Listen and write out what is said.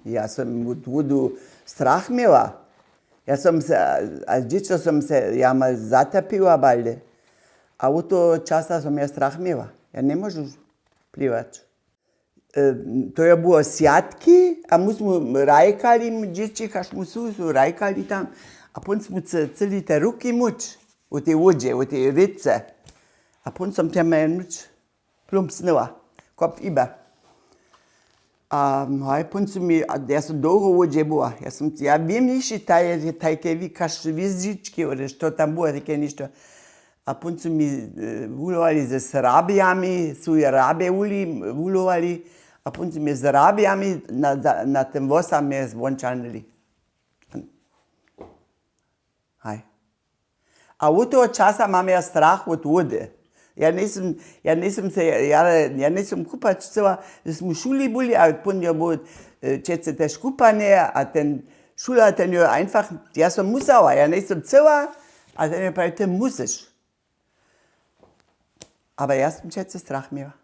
Ja som od vodu strah miała. Ja som se, als dziecko som se ja mal zatopiła balde. A od toho časa som ja strach miała. Ja nie môžu plivať. To je było siatki, a my sme rajkali, dzieci, kaž mu sú rajkali tam. A pon sme celý te ruky muč, u tej vode, u tej rice. A pon som tam muč plumpsnila, kop iba. A pon som mi, ja som dlho v vode bola. Ja viem niši tajke vi, kaž vizdičky, što tam było, také ništo. A pon som mi vulovali ze srabijami, sú rabe vulovali. A pon som mi z rabijami na tem vosam je zvončanili. A od toho časa mám ja strach od vode. Ja nisem kupač chcela, že smo v šuli boli, a pon jo bo čece tež kupanie, a ten šula, ten jo einfach, ja som musela, ja nisem chcela, a ten jo pravi, ty musíš. Aber ja som čece strach miała.